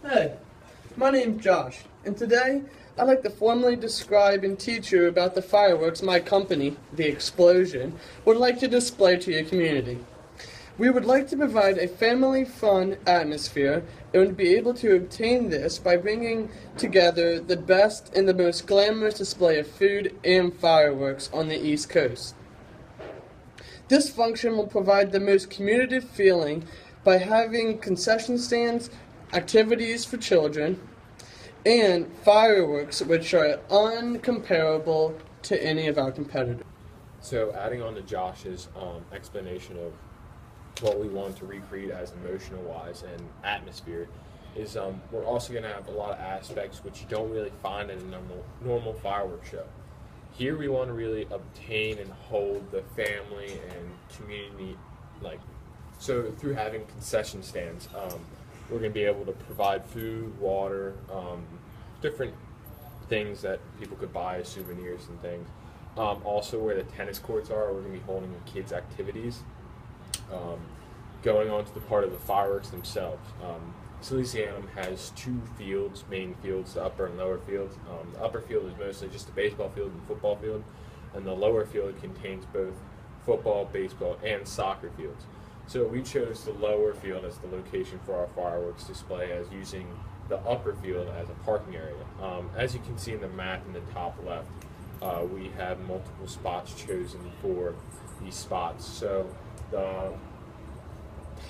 Hey, my name's Josh, and today I'd like to formally describe and teach you about the fireworks my company, The Explosion, would like to display to your community. We would like to provide a family fun atmosphere and would be able to obtain this by bringing together the best and the most glamorous display of food and fireworks on the East Coast. This function will provide the most community feeling by having concession stands, activities for children, and fireworks which are uncomparable to any of our competitors. So adding on to Josh's explanation of what we want to recreate as emotional-wise and atmosphere is we're also going to have a lot of aspects which you don't really find in a normal fireworks show. Here we want to really obtain and hold the family and community, so through having concession stands, we're going to be able to provide food, water, different things that people could buy as souvenirs and things. Also where the tennis courts are, we're going to be holding kids' activities. Going on to the part of the fireworks themselves. Salesianum has two fields, main fields, the upper and lower fields. The upper field is mostly just a baseball field and football field, and the lower field contains both football, baseball, and soccer fields. So we chose the lower field as the location for our fireworks display, as using the upper field as a parking area. As you can see in the map in the top left, we have multiple spots chosen for these spots. So the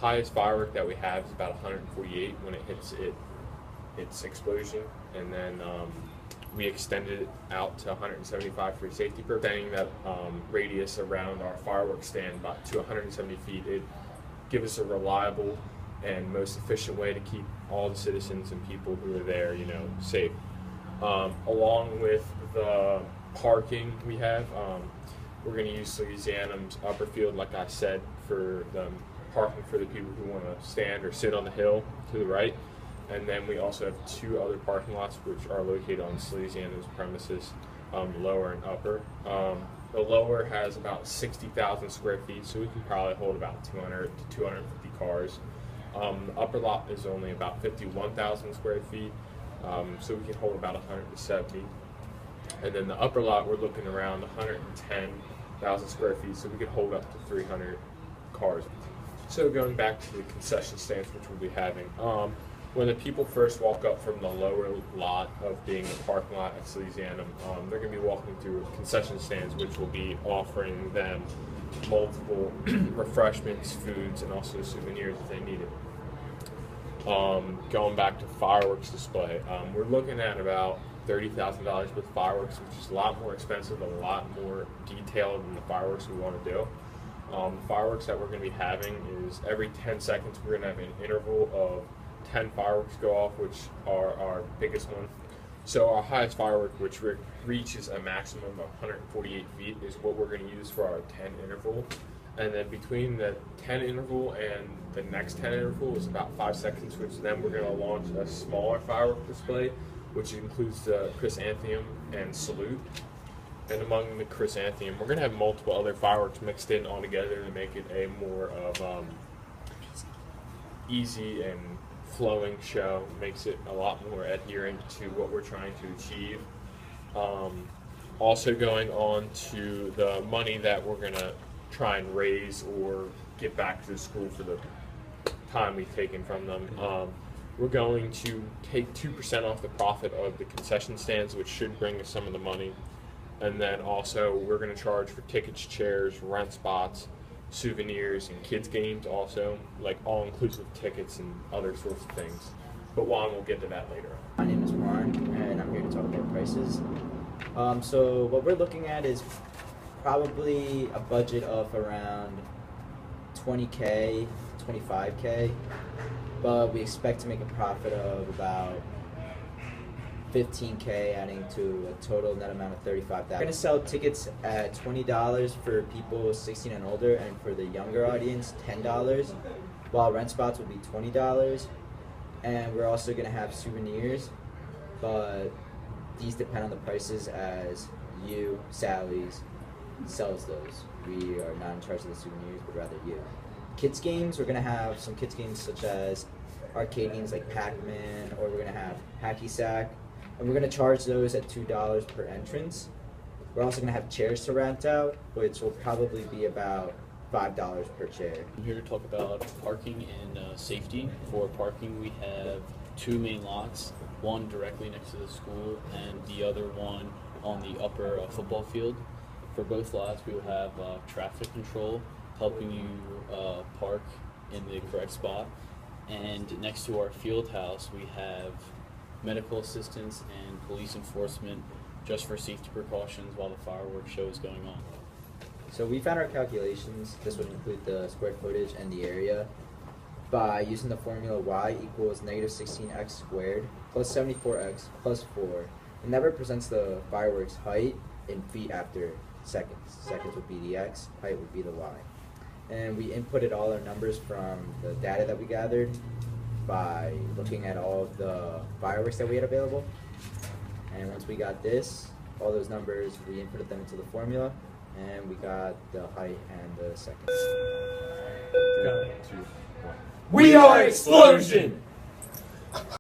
highest firework that we have is about 148 when it hits its explosion, and then we extended it out to 175 for safety purposes, extending that radius around our fireworks stand to 170 feet. It gives us a reliable and most efficient way to keep all the citizens and people who are there, safe. Along with the parking we have, we're going to use Salesianum's upper field, like I said, for the parking for the people who want to stand or sit on the hill to the right. And then we also have two other parking lots which are located on Salesianum's premises, lower and upper. The lower has about 60,000 square feet, so we can probably hold about 200 to 250 cars. The upper lot is only about 51,000 square feet, so we can hold about 170. And then the upper lot, we're looking around 110,000 square feet, so we could hold up to 300 cars. So going back to the concession stands, which we'll be having, when the people first walk up from the lower lot of being the parking lot at Salesianum, they're going to be walking through concession stands, which will be offering them multiple refreshments, foods, and also souvenirs if they need it. Going back to fireworks display, we're looking at about $30,000 with fireworks, which is a lot more expensive, a lot more detailed than the fireworks we want to do. The fireworks that we're going to be having is every 10 seconds we're going to have an interval of 10 fireworks go off, which are our biggest one. So our highest firework, which reaches a maximum of 148 feet, is what we're going to use for our 10 interval. And then between the 10 interval and the next 10 interval is about 5 seconds, which then we're going to launch a smaller firework display, which includes the chrysanthemum and salute. And among the chrysanthemum, we're going to have multiple other fireworks mixed in all together to make it a more of easy and flowing show. Makes it a lot more adherent to what we're trying to achieve. Also going on to the money that we're going to try and raise or get back to the school for the time we've taken from them. We're going to take 2% off the profit of the concession stands, which should bring us some of the money. And then also we're going to charge for tickets, chairs, rent spots, souvenirs, and kids games also, like all-inclusive tickets and other sorts of things. But Juan will get to that later on. My name is Juan, and I'm here to talk about prices. So what we're looking at is probably a budget of around 20K, 25K, but we expect to make a profit of about 15K, adding to a total net amount of $35,000. We're going to sell tickets at $20 for people 16 and older, and for the younger audience, $10, while rent spots will be $20. And we're also going to have souvenirs, but these depend on the prices as Sally's, sells those. We are not in charge of the souvenirs, but rather you. kids games, we're going to have some kids games such as arcade games like Pac-Man, or we're going to have Hacky Sack, and we're going to charge those at $2 per entrance. We're also going to have chairs to rent out, which will probably be about $5 per chair. I'm here to talk about parking and safety. For parking, we have two main lots, one directly next to the school and the other one on the upper football field. For both lots, we will have traffic control helping you park in the correct spot. And next to our field house, we have medical assistance and police enforcement just for safety precautions while the fireworks show is going on. So we found our calculations. This would include the square footage and the area by using the formula y equals negative 16x squared plus 74x plus 4. And that represents the fireworks height in feet after seconds. Seconds would be the x, height would be the y. And we inputted all our numbers from the data that we gathered by looking at all of the fireworks that we had available. And once we got this, all those numbers, we inputted them into the formula, and we got the height and the seconds. We are Explosion!